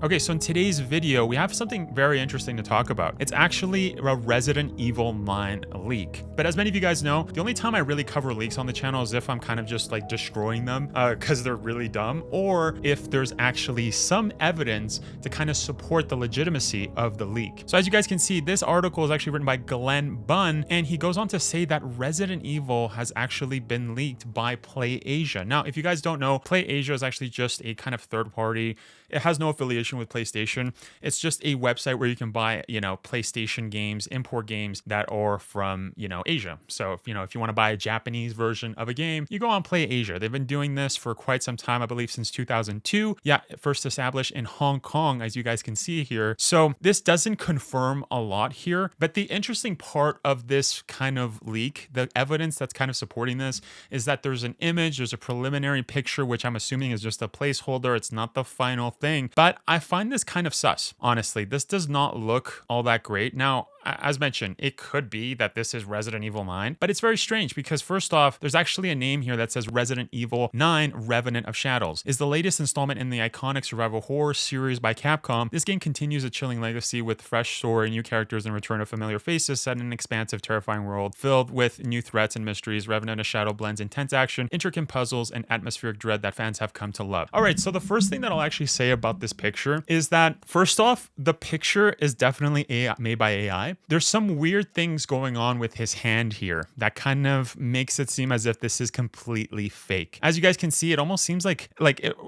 Okay, so in today's video, we have something very interesting to talk about. It's actually a Resident Evil 9 leak. But as many of you guys know, the only time I really cover leaks on the channel is if I'm kind of just like destroying them because they're really dumb, or if there's actually some evidence to kind of support the legitimacy of the leak. So as you guys can see, this article is actually written by Bunn, and he goes on to say that Resident Evil has actually been leaked by PlayAsia. Now, if you guys don't know, PlayAsia is actually just a kind of third party. It has no affiliation with PlayStation. It's just a website where you can buy, PlayStation games, import games that are from, Asia. So if you want to buy a Japanese version of a game, you go on PlayAsia. They've been doing this for quite some time, I believe since 2002. Yeah, first established in Hong Kong, as you guys can see here. So this doesn't confirm a lot here, but the interesting part of this kind of leak, the evidence that's kind of supporting this, is that there's an image, there's a preliminary picture, which I'm assuming is just a placeholder. It's not the final thing, but I find this kind of sus. Honestly, this does not look all that great. Now, as mentioned, it could be that this is Resident Evil 9, but it's very strange because first off, there's actually a name here that says Resident Evil 9 Revenant of Shadows. Is the latest installment in the iconic survival horror series by Capcom. This game continues a chilling legacy with fresh story, new characters, and return of familiar faces set in an expansive, terrifying world filled with new threats and mysteries. Revenant of Shadow blends intense action, intricate puzzles, and atmospheric dread that fans have come to love. All right, so the first thing that I'll actually say about this picture is that, first off, the picture is definitely made by AI. There's some weird things going on with his hand here that kind of makes it seem as if this is completely fake. As you guys can see, it almost seems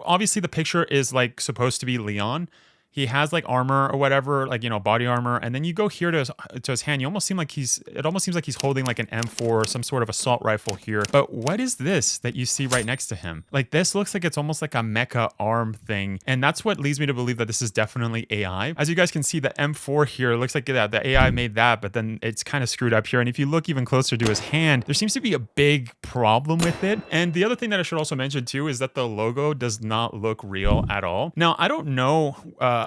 obviously the picture is like supposed to be Leon. He has like armor or whatever, body armor, and then you go here to his hand. It almost seems like he's holding like an M4 or some sort of assault rifle here. But what is this that you see right next to him? Like, this looks like it's almost like a mecha arm thing, and that's what leads me to believe that this is definitely AI. As you guys can see, the M4 here looks like the AI made that, but then it's kind of screwed up here. And if you look even closer to his hand, there seems to be a big problem with it. And the other thing that I should also mention too is that the logo does not look real at all. Now, I don't know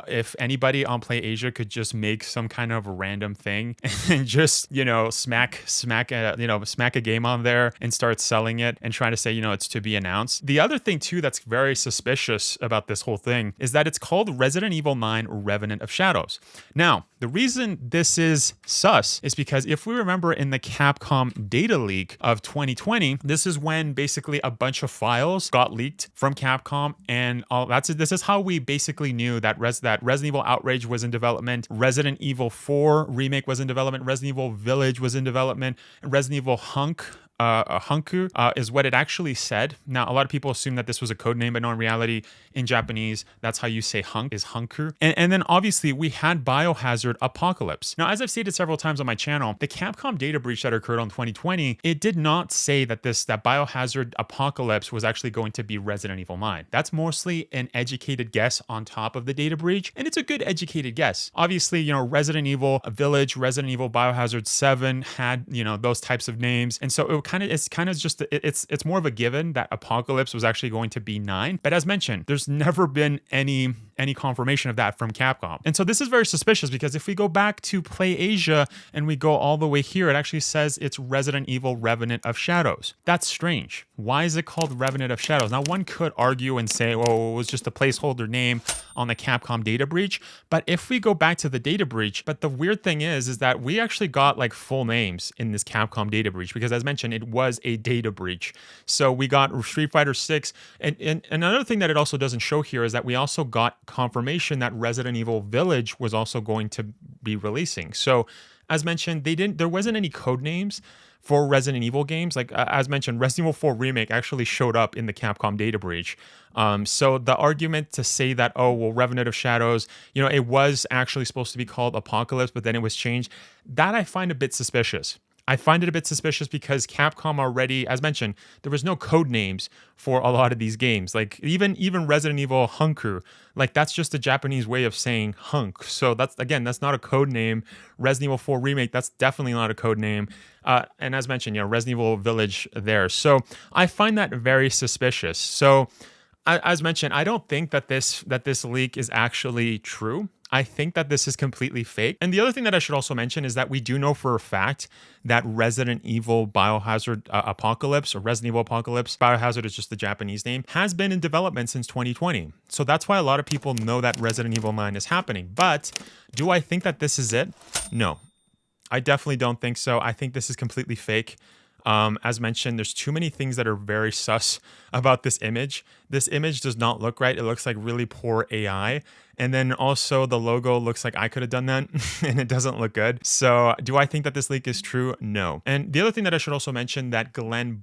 if anybody on PlayAsia could just make some kind of random thing and just, smack a game on there and start selling it and trying to say, it's to be announced. The other thing too that's very suspicious about this whole thing is that it's called Resident Evil 9 Revenant of Shadows. Now, the reason this is sus is because if we remember in the Capcom data leak of 2020, this is when basically a bunch of files got leaked from Capcom, and this is how we basically knew that Resident Evil Outrage was in development, Resident Evil 4 Remake was in development, Resident Evil Village was in development, and Resident Evil Hunku is what it actually said. Now, a lot of people assume that this was a code name, but no, in reality, in Japanese, that's how you say hunk, is hunku. And then obviously we had Biohazard Apocalypse. Now, as I've stated several times on my channel, the Capcom data breach that occurred on 2020, it did not say that that Biohazard Apocalypse was actually going to be Resident Evil 9. That's mostly an educated guess on top of the data breach, and it's a good educated guess. Obviously, Resident Evil Village, Resident Evil Biohazard 7 had, those types of names, and so it's more of a given that Apocalypse was actually going to be 9. But as mentioned, there's never been any confirmation of that from Capcom. And so this is very suspicious because if we go back to PlayAsia and we go all the way here, it actually says it's Resident Evil Revenant of Shadows. That's strange. Why is it called Revenant of Shadows? Now, one could argue and say, well, it was just a placeholder name on the Capcom data breach. But if we go back to the data breach, but the weird thing is that we actually got like full names in this Capcom data breach, because as mentioned, it was a data breach. So we got Street Fighter 6. And another thing that it also doesn't show here is that we also got confirmation that Resident Evil Village was also going to be releasing. So as mentioned, there wasn't any code names for Resident Evil games. Like as mentioned, Resident Evil 4 Remake actually showed up in the Capcom data breach. So the argument to say that, Revenant of Shadows, it was actually supposed to be called Apocalypse, but then it was changed, that I find a bit suspicious. I find it a bit suspicious because Capcom already, as mentioned, there was no code names for a lot of these games. Like even Resident Evil Hunku, like that's just a Japanese way of saying hunk. So that's not a code name. Resident Evil 4 Remake, that's definitely not a code name. And as mentioned, Resident Evil Village there. So I find that very suspicious. So as mentioned, I don't think that this leak is actually true. I think that this is completely fake. And the other thing that I should also mention is that we do know for a fact that Resident Evil Biohazard Apocalypse, or Resident Evil Apocalypse, Biohazard is just the Japanese name, has been in development since 2020. So that's why a lot of people know that Resident Evil 9 is happening. But do I think that this is it? No, I definitely don't think so. I think this is completely fake. As mentioned, there's too many things that are very sus about this image. This image does not look right. It looks like really poor AI. And then also the logo looks like I could have done that and it doesn't look good. So do I think that this leak is true? No. And the other thing that I should also mention that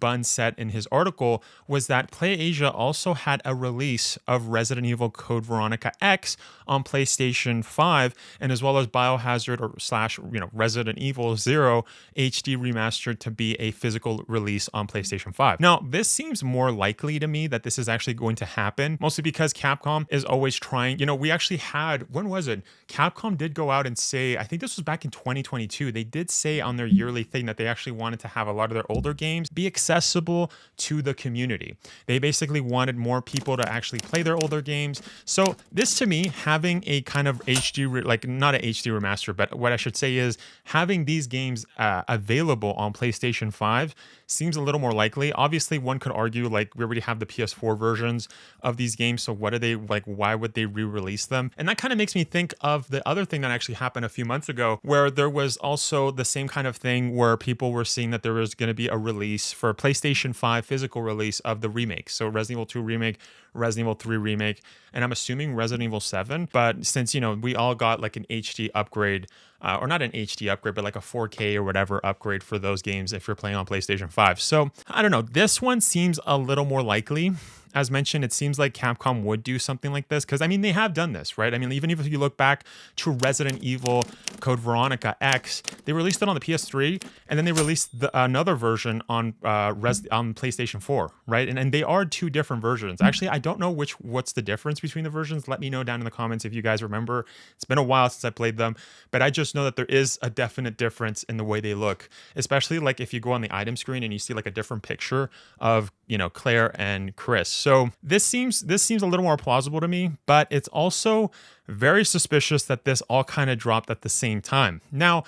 Bunn said in his article was that PlayAsia also had a release of Resident Evil Code Veronica X on PlayStation 5, and as well as Biohazard or Resident Evil 0 HD remastered to be a physical release on PlayStation 5. Now, this seems more likely to me that this is actually going to happen, mostly because Capcom is always trying, we actually had, when was it? Capcom did go out and say, I think this was back in 2022, they did say on their yearly thing that they actually wanted to have a lot of their older games be accessible to the community. They basically wanted more people to actually play their older games. So this to me, having a kind of HD, like not an HD remaster, but what I should say is having these games available on PlayStation 5 seems a little more likely. Obviously, one could argue like we already have the PS4 versions of these games, so what are they like? Why would they re-release them? And that kind of makes me think of the other thing that actually happened a few months ago, where there was also the same kind of thing where people were seeing that there was going to be a release for PlayStation 5 physical release of the remakes. So Resident Evil 2 remake, Resident Evil 3 remake, and I'm assuming Resident Evil 7. But since, we all got like an HD upgrade, or not an HD upgrade, but like a 4K or whatever upgrade for those games if you're playing on PlayStation 5. So I don't know. This one seems a little more likely. As mentioned, it seems like Capcom would do something like this because, they have done this, right? Even if you look back to Resident Evil Code Veronica X, they released it on the PS3 and then they released another version on PlayStation 4, right? And they are two different versions. Actually, I don't know what's the difference between the versions. Let me know down in the comments if you guys remember. It's been a while since I played them, but I just know that there is a definite difference in the way they look, especially like if you go on the item screen and you see like a different picture of, Claire and Chris. So this seems a little more plausible to me, but it's also very suspicious that this all kind of dropped at the same time. Now,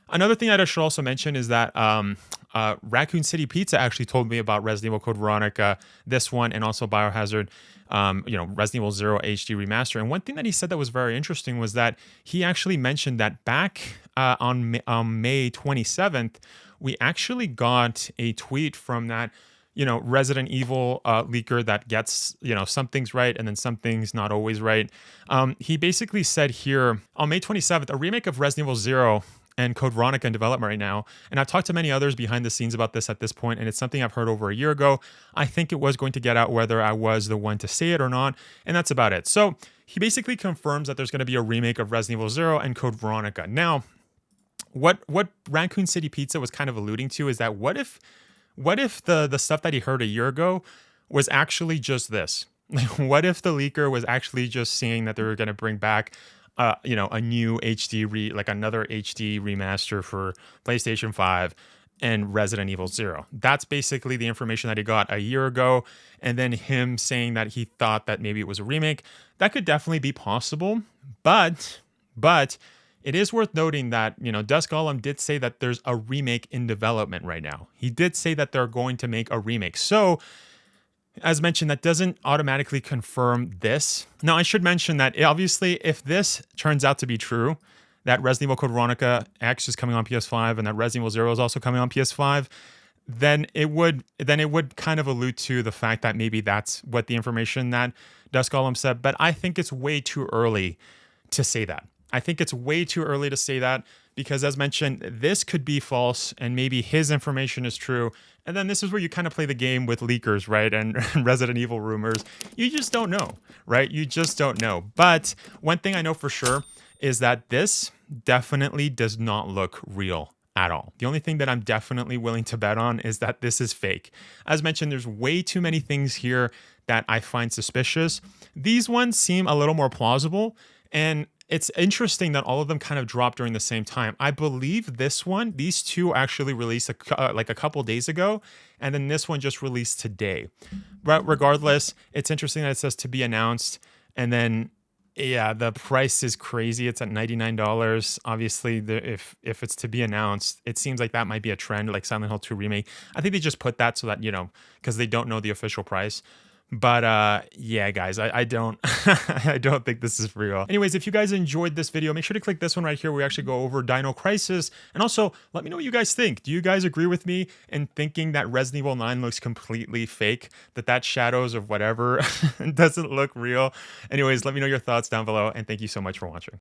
another thing that I should also mention is that Raccoon City Pizza actually told me about Resident Evil Code Veronica, this one, and also Biohazard, Resident Evil 0 HD remaster. And one thing that he said that was very interesting was that he actually mentioned that back on May 27th, we actually got a tweet from that Resident Evil leaker that gets, some things right and then some things not always right. He basically said here on May 27th, a remake of Resident Evil 0 and Code Veronica in development right now. And I've talked to many others behind the scenes about this at this point, and it's something I've heard over a year ago. I think it was going to get out whether I was the one to say it or not, and that's about it. So he basically confirms that there's going to be a remake of Resident Evil 0 and Code Veronica. Now, what Raccoon City Pizza was kind of alluding to is that what if the stuff that he heard a year ago was actually just this? Like, what if the leaker was actually just saying that they were going to bring back, a new HD another HD remaster for PlayStation 5 and Resident Evil 0? That's basically the information that he got a year ago. And then him saying that he thought that maybe it was a remake. That could definitely be possible. But it is worth noting that, Dusk Golem did say that there's a remake in development right now. He did say that they're going to make a remake. So, as mentioned, that doesn't automatically confirm this. Now, I should mention that obviously, if this turns out to be true, that Resident Evil Code Veronica X is coming on PS5 and that Resident Evil 0 is also coming on PS5, then it would kind of allude to the fact that maybe that's what the information that Dusk Golem said. But I think it's way too early to say that. I think it's way too early to say that because, as mentioned, this could be false and maybe his information is true. And then this is where you kind of play the game with leakers, right? And Resident Evil rumors. You just don't know, right? You just don't know. But one thing I know for sure is that this definitely does not look real at all. The only thing that I'm definitely willing to bet on is that this is fake. As mentioned, there's way too many things here that I find suspicious. These ones seem a little more plausible. And it's interesting that all of them kind of dropped during the same time. I believe these two actually released like a couple days ago, and then this one just released today. But regardless, it's interesting that it says to be announced, and then yeah, the price is crazy. It's at $99. Obviously, if it's to be announced, it seems like that might be a trend, like Silent Hill 2 remake. I think they just put that so that, you know, because they don't know the official price. But yeah, guys, I don't I don't think this is real. Anyways, if you guys enjoyed this video, make sure to click this one right here where we actually go over Dino Crisis. And also, let me know what you guys think. Do you guys agree with me in thinking that Resident Evil 9 looks completely fake? That shadows of whatever doesn't look real? Anyways, let me know your thoughts down below, and thank you so much for watching.